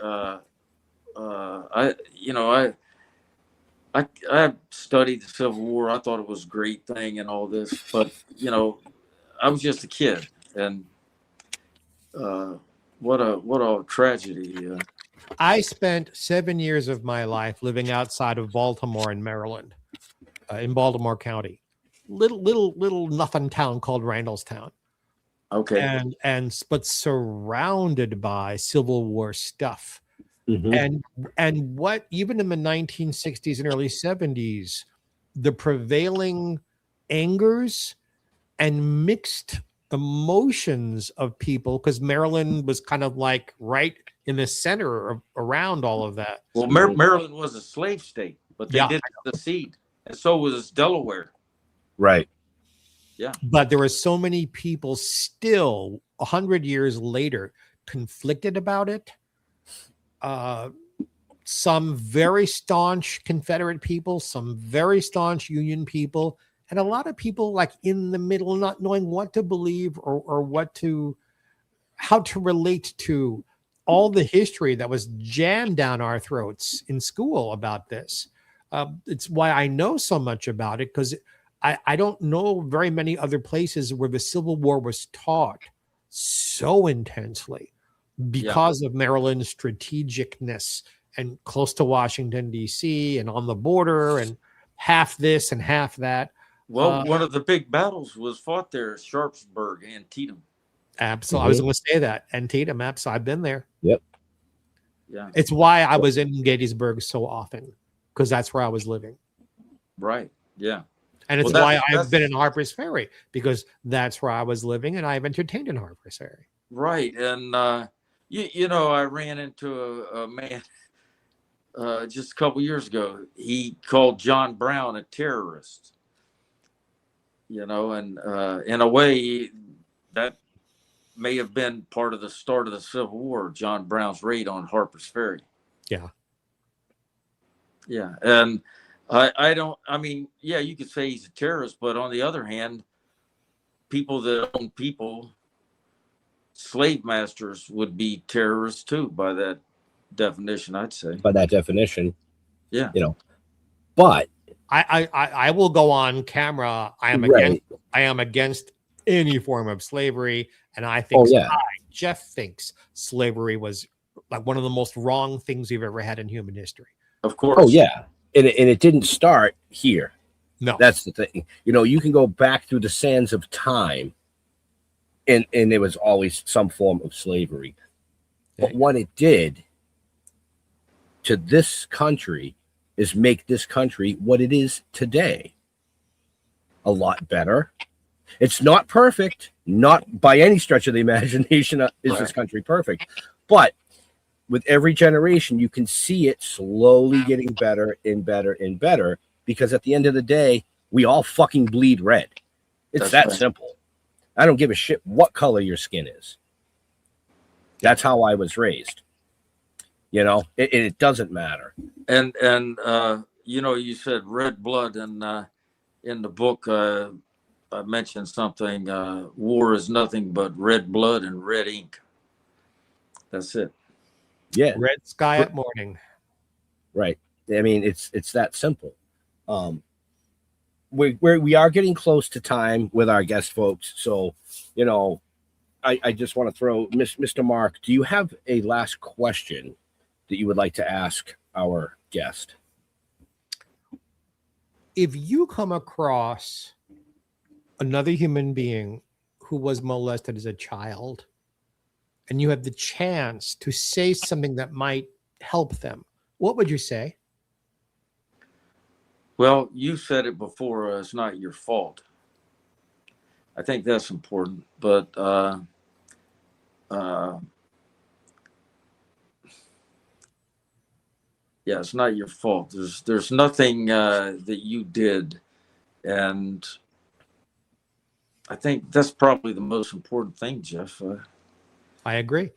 I studied the Civil War. I thought it was a great thing and all this, but I was just a kid, and what a tragedy. I spent 7 years of my life living outside of Baltimore in Maryland, in Baltimore County, little nothing town called Randallstown. Okay. But surrounded by Civil War stuff. Mhm. And what, even in the 1960s and early 70s, the prevailing angers and mixed emotions of people, because Maryland was kind of like right in the center of around all of that. Well, Maryland was a slave state, but they Yeah. didn't secede, and so was Delaware. Right. Yeah. But there were so many people still 100 years later conflicted about it. Some very staunch Confederate people, some very staunch Union people, and a lot of people like in the middle, not knowing what to believe or how to relate to all the history that was jammed down our throats in school about this. It's why I know so much about it, because I don't know very many other places where the Civil War was taught so intensely because of Maryland's strategicness and close to Washington, D.C. and on the border and half this and half that. Well, one of the big battles was fought there, Sharpsburg and Antietam. Absolutely. I was going to say that. Antietam, absolutely. I've been there. Yep. Yeah. It's why I was in Gettysburg so often, because that's where I was living. Right. Yeah. And it's Well, why that's- I've been in Harper's Ferry, because that's where I was living and I've entertained in Harper's Ferry. Right. And, I ran into a man just a couple years ago. He called John Brown a terrorist, and in a way that may have been part of the start of the Civil War, John Brown's raid on Harper's Ferry. Yeah. Yeah. And you could say he's a terrorist, but on the other hand, people that own people, slave masters, would be terrorists too, by that definition, I'd say. By that definition. Yeah. But I will go on camera. I am against any form of slavery, and I think Jeff thinks slavery was like one of the most wrong things we've ever had in human history. Of course. Oh yeah, and it didn't start here. No, that's the thing. You can go back through the sands of time, and there was always some form of slavery. But what it did to this country is make this country what it is today. A lot better. It's not perfect, not by any stretch of the imagination is this country perfect. But with every generation, you can see it slowly getting better and better and better, because at the end of the day, We all fucking bleed red. It's that right. simple. I don't give a shit what color your skin is. That's how I was raised. You know, it doesn't matter. And you know, you said red blood, and in the book I mentioned something. War is nothing but red blood and red ink. That's it. Yeah, Red sky at morning. right. I mean, it's that simple. We are getting close to time with our guest folks, so you know, I just want to throw Mr. Mark. Do you have a last question that you would like to ask our guest? If you come across another human being who was molested as a child, and you have the chance to say something that might help them, what would you say? Well, you said it before. It's not your fault. I think that's important, but yeah, it's not your fault. There's nothing that you did, and I think that's probably the most important thing, Jeff. I agree.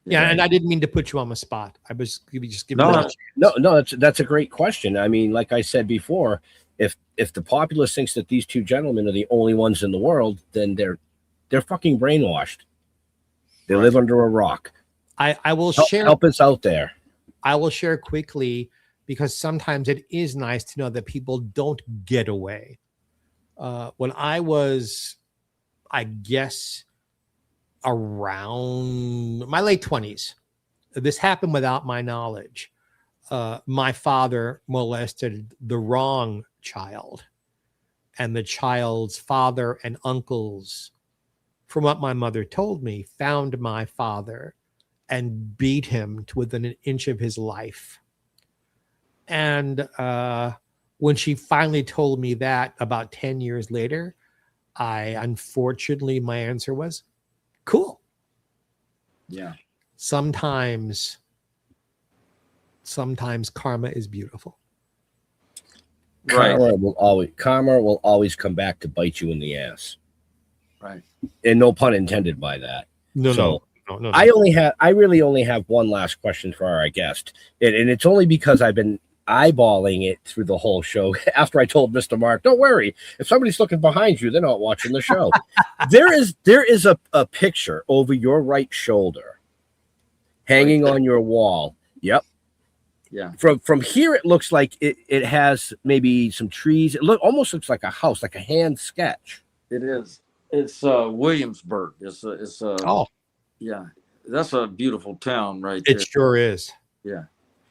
Yeah, and I didn't mean to put you on the spot. I was just giving No, No, that's a great question. I mean, like I said before, if the populace thinks that these two gentlemen are the only ones in the world, then they're fucking brainwashed. They live under a rock. I will share. Help us out there. I will share quickly, because sometimes it is nice to know that people don't get away. When I was, I guess, around my late 20s, this happened without my knowledge. My father molested the wrong child, and the child's father and uncles, from what my mother told me, found my father and beat him to within an inch of his life. And when she finally told me that about 10 years later, unfortunately, my answer was, cool. yeah, Sometimes karma is beautiful. right, Karma will always come back to bite you in the ass. right. And no pun intended by that. No. I really only have one last question for our guest, and it's only because I've been eyeballing it through the whole show. After I told Mr. Mark, don't worry, if somebody's looking behind you, they're not watching the show. there is a picture over your right shoulder hanging on your wall. Yep. Yeah. From here, it looks like it has maybe some trees. It almost looks like a house, like a hand sketch. It is. It's Williamsburg. It's Oh, yeah. That's a beautiful town right there. it sure is. Yeah.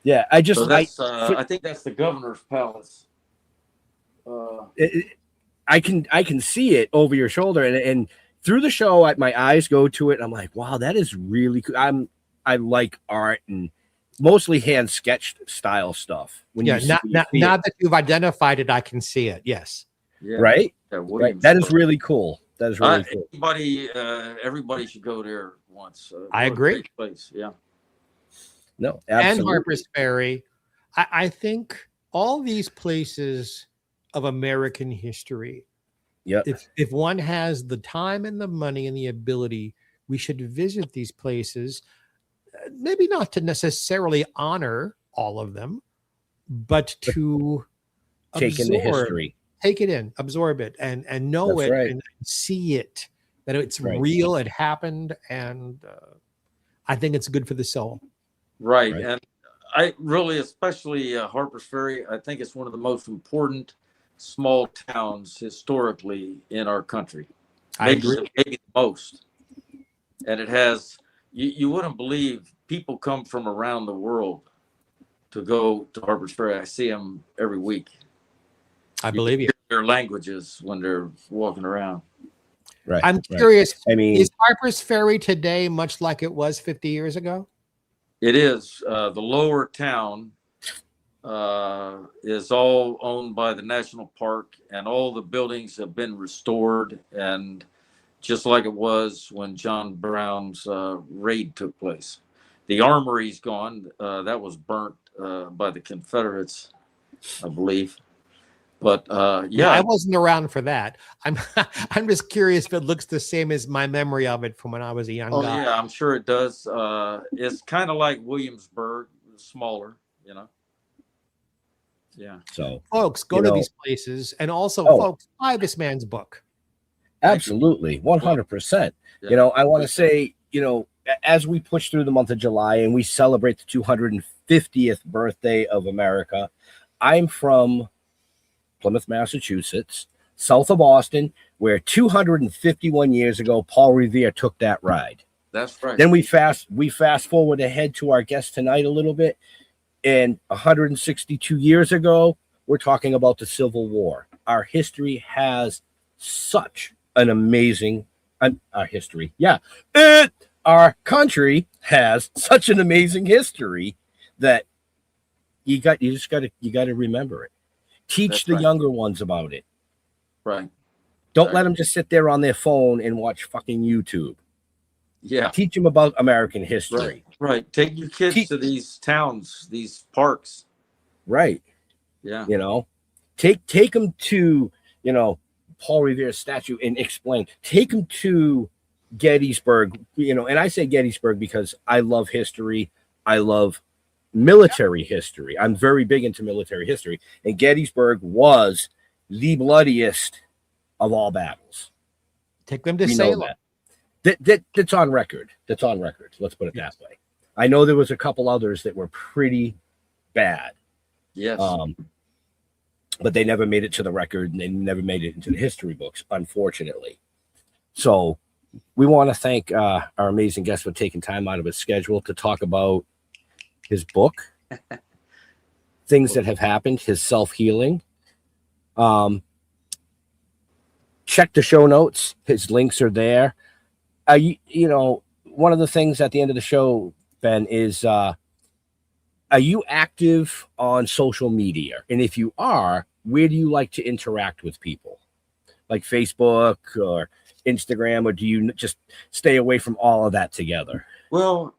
Yeah, So that's I think that's the governor's palace. I can see it over your shoulder, and through the show, my eyes go to it. And I'm like, wow, that is really cool. I like art and mostly hand sketched style stuff. Now that you've identified it, I can see it. Yes. Yeah. Right. Yeah, Right. That is really cool. That is really cool. Everybody should go there once. I agree. Great place. Yeah. No, absolutely. And Harper's Ferry. I think all these places of American history, Yep. if one has the time and the money and the ability, we should visit these places. Maybe not to necessarily honor all of them, but to take in the history. Take it in, absorb it, and know That's it, right. and see it, that it's Right. real, it happened, and I think it's good for the soul. Right. And I really, especially Harper's Ferry, I think it's one of the most important small towns historically in our country. I agree. Maybe the most. And it has, you wouldn't believe, people come from around the world to go to Harper's Ferry. I see them every week. I believe you. Their languages when they're walking around. Right. I'm curious. I mean, is Harper's Ferry today much like it was 50 years ago? It is. The lower town is all owned by the national park, and all the buildings have been restored, and just like it was when John Brown's raid took place. The armory's gone. That was burnt by the Confederates, I believe. But Yeah, I wasn't around for that. I'm I'm just curious if it looks the same as my memory of it from when I was a young guy. yeah, I'm sure it does. It's kind of like Williamsburg, smaller, you know. Yeah. So, Folks, go you to know, these places, and also, oh, folks, buy this man's book. Thank you. absolutely, 100%. Yeah. You know, I want to say, you know, as we push through the month of July and we celebrate the 250th birthday of America, I'm from Plymouth, Massachusetts, south of Boston, where 251 years ago, Paul Revere took that ride. That's right. Then we fast forward ahead to our guest tonight a little bit. And 162 years ago, we're talking about the Civil War. Our history has such an amazing our history. Yeah. Our country has such an amazing history that you got to remember it. Teach That's the right. younger ones about it. Right. Don't Right. let them just sit there on their phone and watch fucking YouTube. Yeah. Teach them about American history. Right. Take your kids to these towns, these parks. Right. Yeah. You know, take them to, you know, Paul Revere's statue and explain. Take them to Gettysburg, you know, and I say Gettysburg because I love history. I love military history. I'm very big into military history. And Gettysburg was the bloodiest of all battles. Take them to We know Salem. that's on record. That's on record. Let's put it that way. I know there was a couple others that were pretty bad. Yes. But they never made it to the record and they never made it into the history books, unfortunately. So we want to thank our amazing guest for taking time out of his schedule to talk about his book, things that have happened, his self-healing. Check the show notes. His links are there. You know, one of the things at the end of the show, Ben, is are you active on social media? And if you are, where do you like to interact with people? Like Facebook or Instagram, or do you just stay away from all of that together? Well,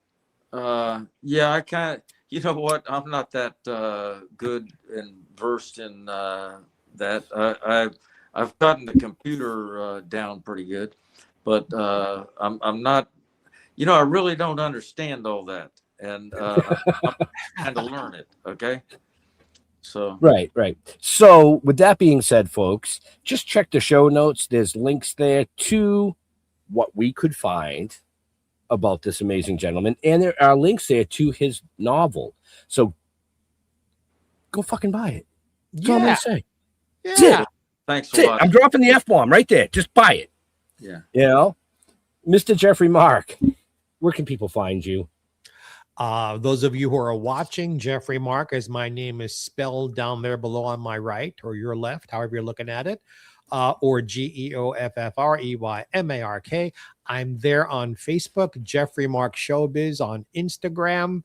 yeah, I kind of, you know what? I'm not that good and versed in that. I've gotten the computer down pretty good, but I'm not, you know, I really don't understand all that. And I'm trying to learn it. Okay. So Right. So with that being said, folks, just check the show notes. There's links there to what we could find about this amazing gentleman, and there are links there to his novel. So go fucking buy it. That's all I'm gonna say. That's it. Thanks That's a it. lot. I'm dropping the F-bomb right there. Just buy it. Yeah. You know, Mr. Jeffrey Mark, where can people find you? Those of you who are watching, Jeffrey Mark, as my name is spelled down there below on my right or your left, however you're looking at it, or GeoffreyMark. I'm there on Facebook, Jeffrey Mark Showbiz on Instagram.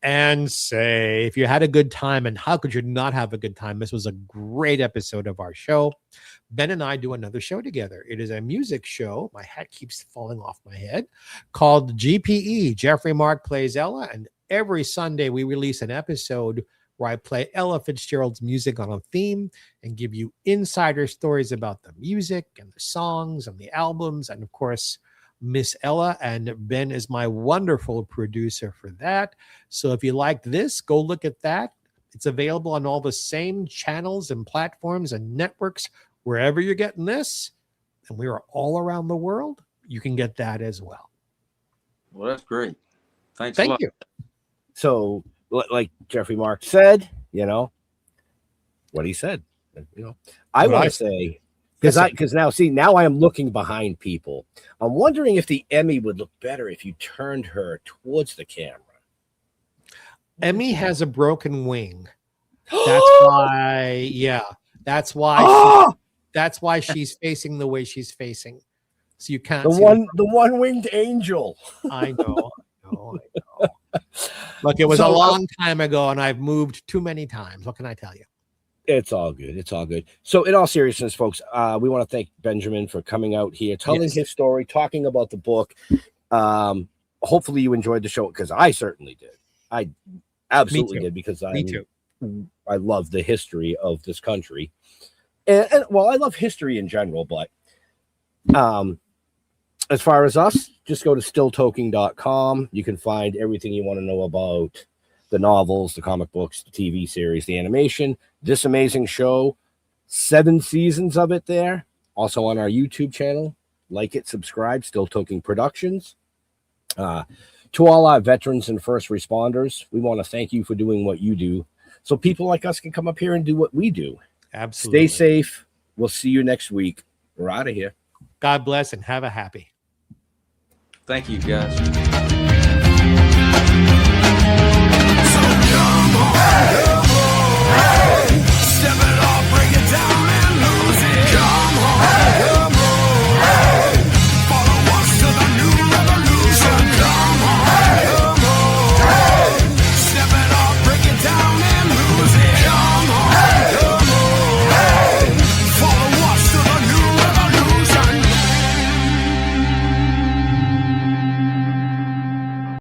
And say, if you had a good time, and how could you not have a good time? This was a great episode of our show. Ben and I do another show together. It is a music show. My hat keeps falling off my head, called GPE. Jeffrey Mark Plays Ella. And every Sunday we release an episode where I play Ella Fitzgerald's music on a theme and give you insider stories about the music and the songs and the albums. And of course, Miss Ella, and Ben is my wonderful producer for that. So if you like this, go look at that. It's available on all the same channels and platforms and networks, wherever you're getting this. And we are all around the world. You can get that as well. Well, that's great. Thanks a lot. Thank you. So, like Jeffrey Mark said, you know, what he said, you know, I want to say, because now I am looking behind people. I'm wondering if the Emmy would look better if you turned her towards the camera. Emmy has a broken wing. That's why, that's why she's facing the way she's facing. So you can't see the one-winged angel. I know. Look, it was a long time ago, and I've moved too many times. What can I tell you? It's all good. It's all good. So in all seriousness, folks, we want to thank Benjamin for coming out here, telling his story, talking about the book. Hopefully you enjoyed the show, because I certainly did. I absolutely did, because I love the history of this country. And well, I love history in general, but as far as us, just go to stilltoking.com. You can find everything you want to know about the novels, the comic books, the TV series, the animation, this amazing show, 7 seasons of it there. Also on our YouTube channel. Like it, subscribe, Still Toking Productions. To all our veterans and first responders, we want to thank you for doing what you do so people like us can come up here and do what we do. Absolutely. Stay safe. We'll see you next week. We're out of here. God bless and have a happy. Thank you, guys.